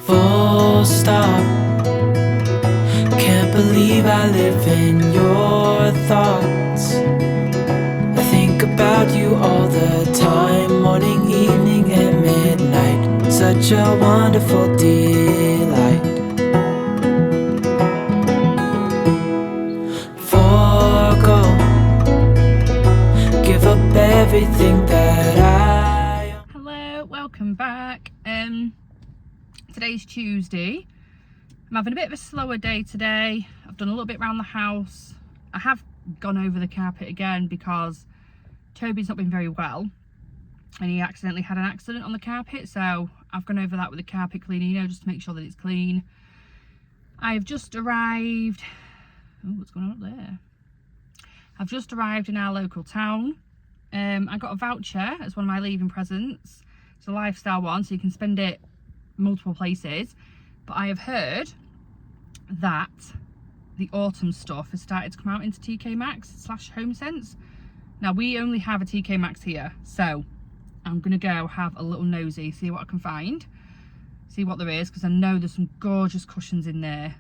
Full stop. Can't believe I live in your thoughts. I think about you all the time, morning, evening, and midnight. Such a wonderful delight. Forgo, give up everything that I own. Hello, welcome back. Today's Tuesday. I'm having a bit of a slower day today. I've done a little bit around the house. I have gone over the carpet again because Toby's not been very well and he accidentally had an accident on the carpet, so I've gone over that with the carpet cleaner, just to make sure that it's clean. I've just arrived. Oh, what's going on up there? I've just arrived in our local town. I got a voucher as one of my leaving presents. It's a lifestyle one, so you can spend it multiple places. But I have heard that the autumn stuff has started to come out into TKmaxx/HomeSense. Now, we only have a TKmaxx here, so I'm gonna go have a little nosy, see what I can find, see what there is, because I know there's some gorgeous cushions in there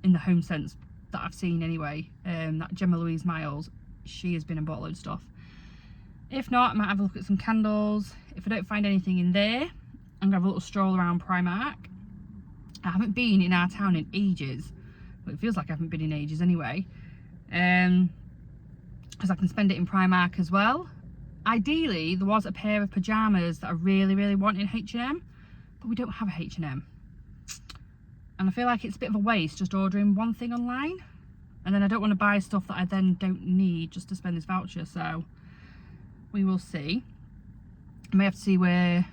in the HomeSense that I've seen anyway. That Gemma Louise Miles, she has been and bought a load of stuff. If not, I might have a look at some candles. If I don't find anything in there, I'm gonna have a little stroll around Primark. I haven't been in our town in ages. Well, it feels like I haven't been in ages anyway. Because I can spend it in Primark as well. Ideally, there was a pair of pyjamas that I really want in H&M, but we don't have a H&M. And I feel like it's a bit of a waste just ordering one thing online. And then I don't want to buy stuff that I then don't need just to spend this voucher, so we will see. I may have to see where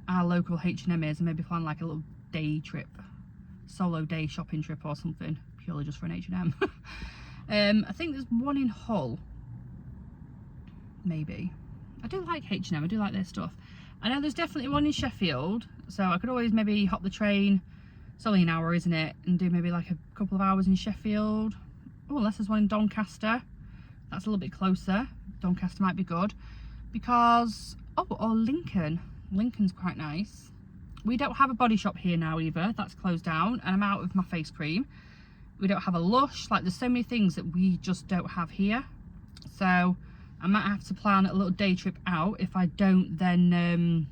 our local H&M is and maybe plan like a little day trip, solo day shopping trip or something, purely just for an H&M. I think there's one in Hull, maybe. I do like H&M, I do like their stuff. I know there's definitely one in Sheffield, so I could always maybe hop the train. It's only an hour, isn't it, and do maybe like a couple of hours in Sheffield. Oh, unless there's one in Doncaster, that's a little bit closer. Doncaster might be good, because or Lincoln's quite nice. We don't have a Body Shop here now either, that's closed down, and I'm out of my face cream. We don't have a Lush. Like, there's so many things that we just don't have here, so I might have to plan a little day trip out if I don't then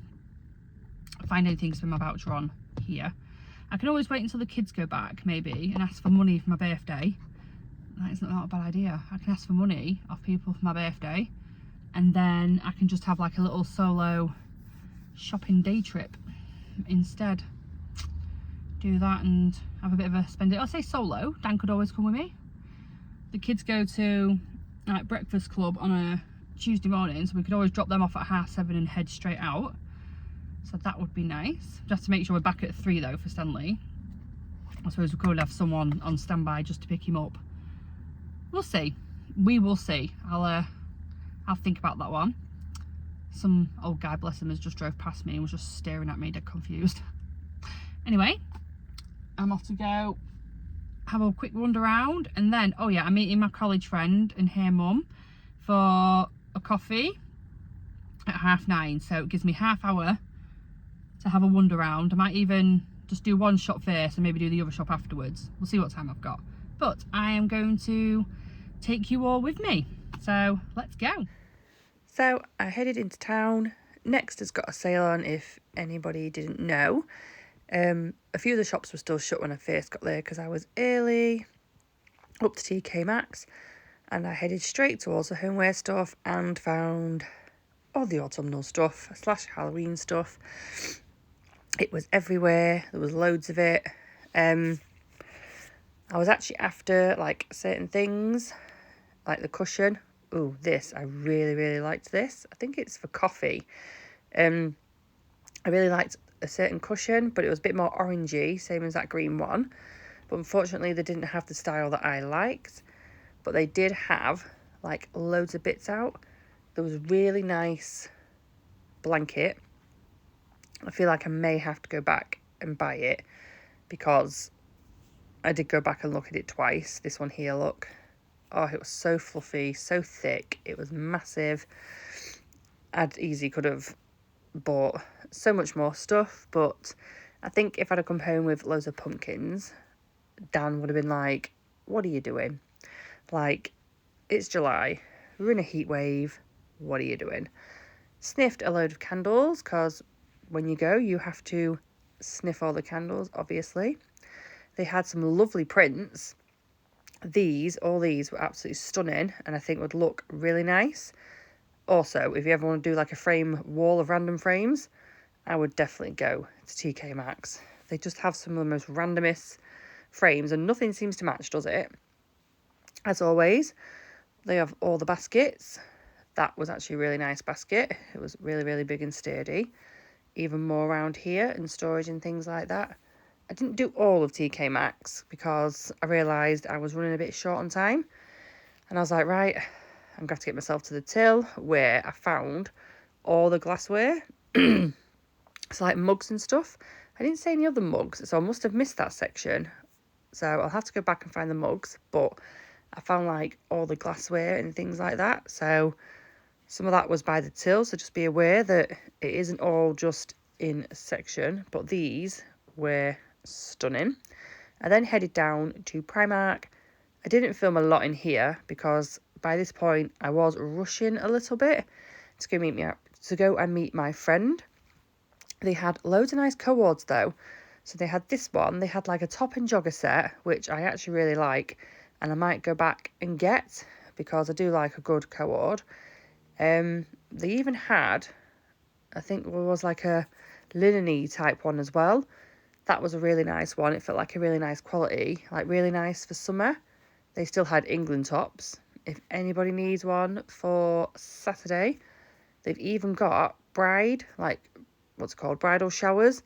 find anything to spend my voucher on here. I can always wait until the kids go back maybe and ask for money for my birthday. That is not a bad idea. I can ask for money off people for my birthday, and then I can just have like a little solo shopping day trip instead. Do that and have a bit of a spend it. I'll say solo. Dan could always come with me. The kids go to like breakfast club on a Tuesday morning, so we could always drop them off at 7:30 and head straight out. So that would be nice. Just have to make sure we're back at 3 though for Stanley. I suppose we could have someone on standby just to pick him up. We'll see. We will see. I'll think about that one. Some old guy, bless him, has just drove past me and was just staring at me, dead confused. Anyway, I'm off to go have a quick wander around, and then, oh yeah, I'm meeting my college friend and her mum for a coffee at 9:30, so it gives me half hour to have a wander around. I might even just do one shop first and maybe do the other shop afterwards. We'll see what time I've got, but I am going to take you all with me, so let's go. So I headed into town. Next has got a sale on, if anybody didn't know. A few of the shops were still shut when I first got there because I was early, up to TKmaxx, and I headed straight towards the homeware stuff and found all the autumnal stuff / Halloween stuff. It was everywhere. There was loads of it. I was actually after like certain things, like the cushion. Oh, this, I really liked this. I think it's for coffee. I really liked a certain cushion, but it was a bit more orangey, same as that green one. But unfortunately, they didn't have the style that I liked. But they did have like loads of bits out. There was a really nice blanket. I feel like I may have to go back and buy it because I did go back and look at it twice. This one here, look. Oh, it was so fluffy, so thick. It was massive. I'd easily could have bought so much more stuff, but I think if I'd have come home with loads of pumpkins, Dan would have been like, what are you doing? Like, it's July, we're in a heat wave, what are you doing? Sniffed a load of candles, because when you go, you have to sniff all the candles, obviously. They had some lovely prints. All these were absolutely stunning, and I think would look really nice. Also, if you ever want to do like a frame wall of random frames, I would definitely go to TKmaxx. They just have some of the most randomest frames, and nothing seems to match, does it? As always, they have all the baskets. That was actually a really nice basket. It was really, really big and sturdy. Even more around here and storage and things like that. I didn't do all of TKmaxx because I realised I was running a bit short on time. And I was like, right, I'm going to have to get myself to the till, where I found all the glassware. It's like mugs and stuff. I didn't see any other mugs, so I must have missed that section. So I'll have to go back and find the mugs. But I found like all the glassware and things like that. So some of that was by the till. So just be aware that it isn't all just in a section. But these were stunning. I then headed down to Primark. I didn't film a lot in here because by this point I was rushing a little bit to go and meet my friend. They had loads of nice co-ords though. So they had this one. They had like a top and jogger set, which I actually really like, and I might go back and get because I do like a good co-ord. They even had, I think there was like a linen-y type one as well. That was a really nice one. It felt like a really nice quality, like really nice for summer. They still had England tops. If anybody needs one for Saturday, they've even got bridal showers.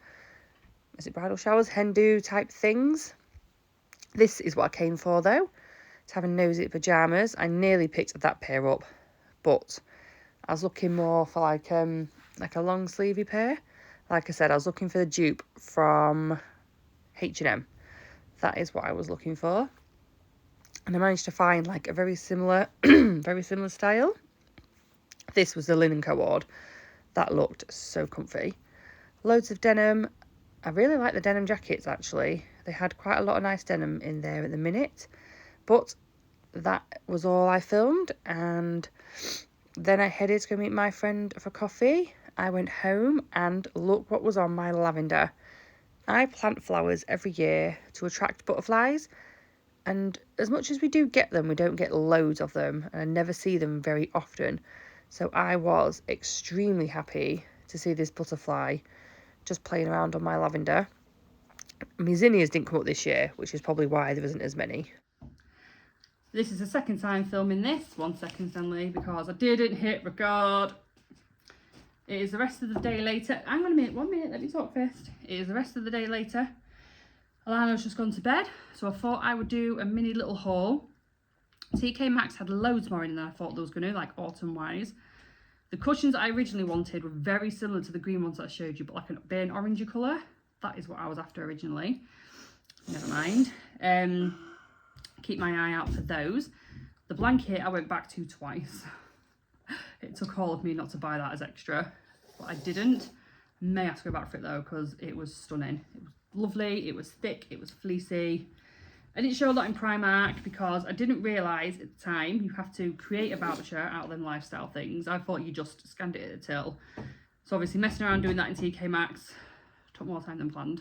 Is it bridal showers? Hen do type things. This is what I came for though, to have a nosy at pyjamas. I nearly picked that pair up, but I was looking more for like a long sleevey pair. Like I said, I was looking for the dupe from H&M. That is what I was looking for. And I managed to find like a very similar style. This was the linen co-ord. That looked so comfy. Loads of denim. I really like the denim jackets actually. They had quite a lot of nice denim in there at the minute. But that was all I filmed, and then I headed to go meet my friend for coffee. I went home and look what was on my lavender. I plant flowers every year to attract butterflies, and as much as we do get them, we don't get loads of them, and I never see them very often. So I was extremely happy to see this butterfly just playing around on my lavender. My zinnias didn't come up this year, which is probably why there isn't as many. This is the second time filming this. 1 second, Stanley, because I didn't hit record. It is the rest of the day later. Hang on a minute, 1 minute, let me talk first. It is the rest of the day later. Alana's just gone to bed, so I thought I would do a mini little haul. TKmaxx had loads more in than I thought they was going to, like autumn-wise. The cushions I originally wanted were very similar to the green ones that I showed you, but like a burnt orangey colour. That is what I was after originally. Never mind. Keep my eye out for those. The blanket I went back to twice. It took all of me not to buy that as extra, but I didn't. May have to go back for it though, because it was stunning. It was lovely, it was thick, it was fleecy. I didn't show a lot in Primark because I didn't realise at the time you have to create a voucher out of them lifestyle things. I thought you just scanned it at the till. So obviously messing around doing that in TKmaxx took more time than planned.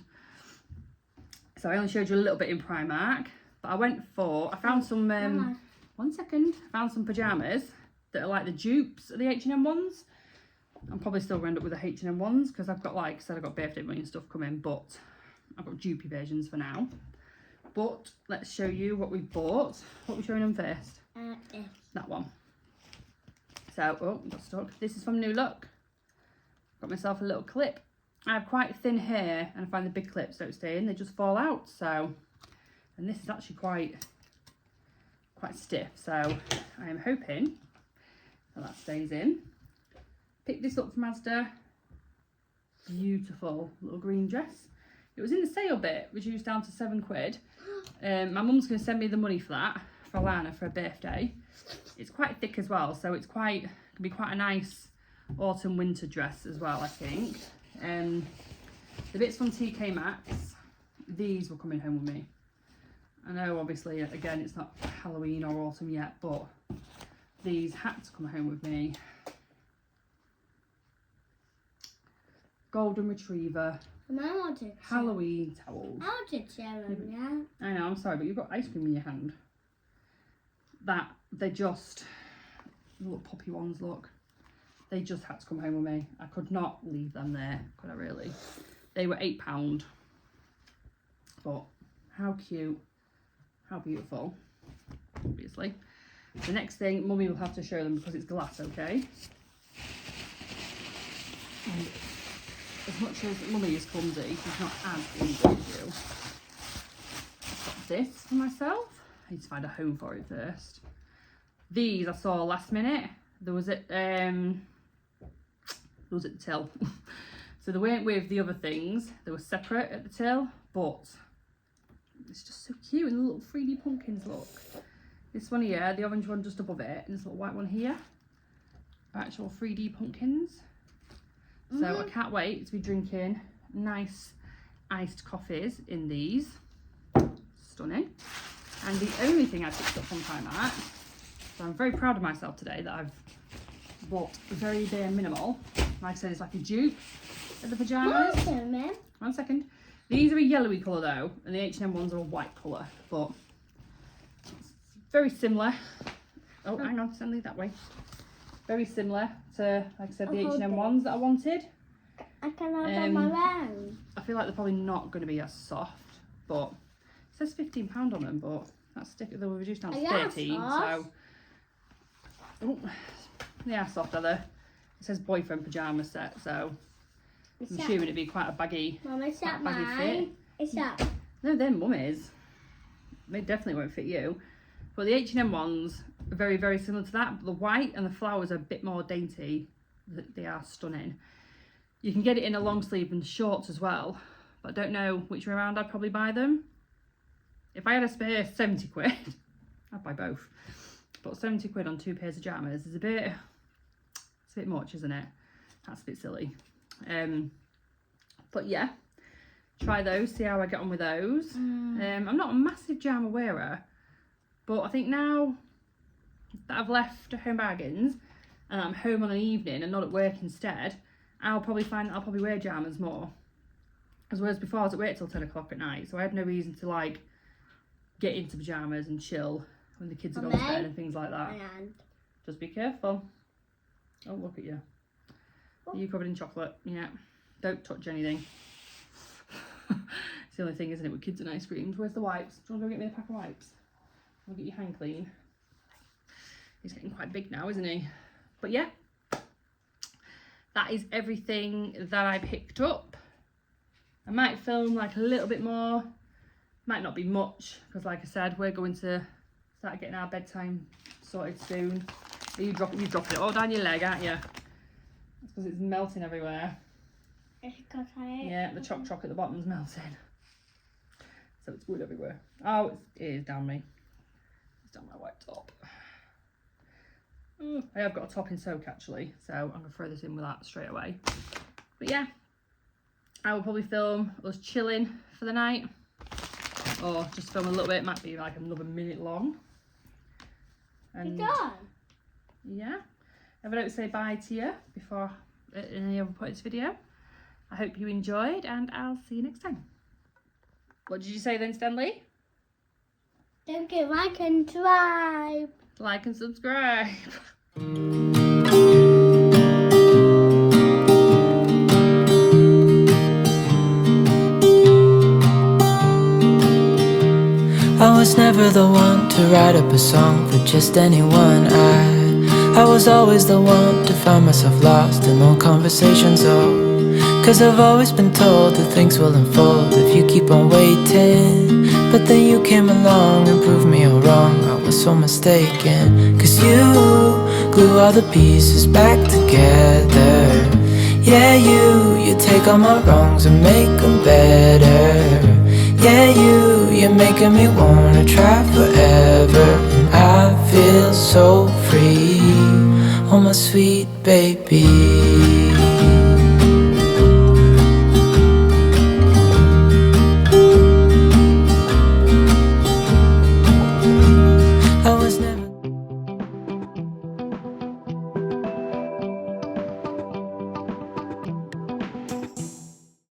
So I only showed you a little bit in Primark, but I found some, 1 second, I found some pyjamas that are like the dupes of the H&M ones. I'm probably still going to end up with the H&M ones because I've got, like I said, I've got birthday money and stuff coming, but I've got dupey versions for now. But let's show you what we've bought. What are we showing them first? That one. So, oh, got stuck. This is from New Look. Got myself a little clip. I have quite thin hair and I find the big clips don't stay in, they just fall out. So, and this is actually quite stiff. So I am hoping that stays in. Picked this up from Asda. Beautiful little green dress. It was in the sale bit, reduced down to £7. My mum's going to send me the money for that, for Alana, for her birthday. It's quite thick as well, so it's can be quite a nice autumn winter dress as well, I think. The bits from TKmaxx, these were coming home with me. I know obviously again it's not Halloween or autumn yet, but these had to come home with me. Golden Retriever, Halloween towels. I wanted to share them, yeah. I know, I'm sorry, but you've got ice cream in your hand. That, they're just, little puppy ones, look. They just had to come home with me. I could not leave them there, could I really? They were £8. But how cute, how beautiful, obviously. The next thing, Mummy will have to show them because it's glass, okay? And as much as Mummy is clumsy, she's not as clumsy as you. I've got this for myself. I need to find a home for it first. These I saw last minute. There was at the till. So they weren't with the other things. They were separate at the till, but it's just so cute. And the little 3D pumpkins, look. This one here, the orange one just above it, and this little white one here are actual 3D pumpkins. So I can't wait to be drinking nice iced coffees in these. Stunning. And the only thing I picked up from Primark, so I'm very proud of myself today that I've bought very bare minimal. Like I said, it's like a dupe of the pyjamas. One second. These are a yellowy colour though, and the H&M ones are a white colour, but it's very similar. Oh, hang on, send me that way. Very similar to, like I said, the H&M ones that I wanted. I can hold on my own. I feel like they're probably not going to be as soft, but it says £15 on them, but that's they were reduced down to 13, so oh, they are soft, are they? It says boyfriend pyjama set, so I'm assuming it'd be quite a baggy, Mum, is that baggy mine? Is that? No, they're Mummy's. They definitely won't fit you. But the H&M ones are very, very similar to that. But the white and the flowers are a bit more dainty. They are stunning. You can get it in a long sleeve and shorts as well. But I don't know which way around I'd probably buy them. If I had a spare 70 quid, I'd buy both. But 70 quid on 2 pairs of pajamas is it's a bit much, isn't it? That's a bit silly. But yeah, try those, see how I get on with those. I'm not a massive pyjama wearer, but I think now that I've left Home Bargains and I'm home on an evening and not at work instead, I'll probably find that I'll probably wear pyjamas more. As whereas before I was at work till 10 o'clock at night, so I had no reason to like get into pyjamas and chill when the kids are gone to bed and things like that. Just be careful. Oh, look at you. Are you covered in chocolate? Yeah. Don't touch anything. It's the only thing, isn't it, with kids and ice creams. Where's the wipes? Do you want to go get me a pack of wipes? I'll get your hand clean. He's getting quite big now, isn't he? But yeah, that is everything that I picked up. I might film like a little bit more. Might not be much, because like I said, we're going to start getting our bedtime sorted soon. You're dropping it all down your leg, aren't you? It's because it's melting everywhere. Yeah, the choc at the bottom's melting. So it's wood everywhere. Oh, it is down me. It's down my white top. Ooh, I have got a top in soak actually, so I'm going to throw this in with that straight away. But yeah, I will probably film us chilling for the night. Or just film a little bit, it might be like another minute long. And yeah, if I don't say bye to you before any other point of this video, I hope you enjoyed and I'll see you next time. What did you say then, Stanley? Don't forget like and subscribe. Like and subscribe. I was never the one to write up a song for just anyone. I was always the one to find myself lost in old conversations. Oh, 'cause I've always been told that things will unfold if you keep on waiting. But then you came along and proved me all wrong. I was so mistaken, 'cause you glue all the pieces back together. Yeah, you take all my wrongs and make them better. Yeah, you're making me wanna try forever. And I feel so free, oh my sweet baby.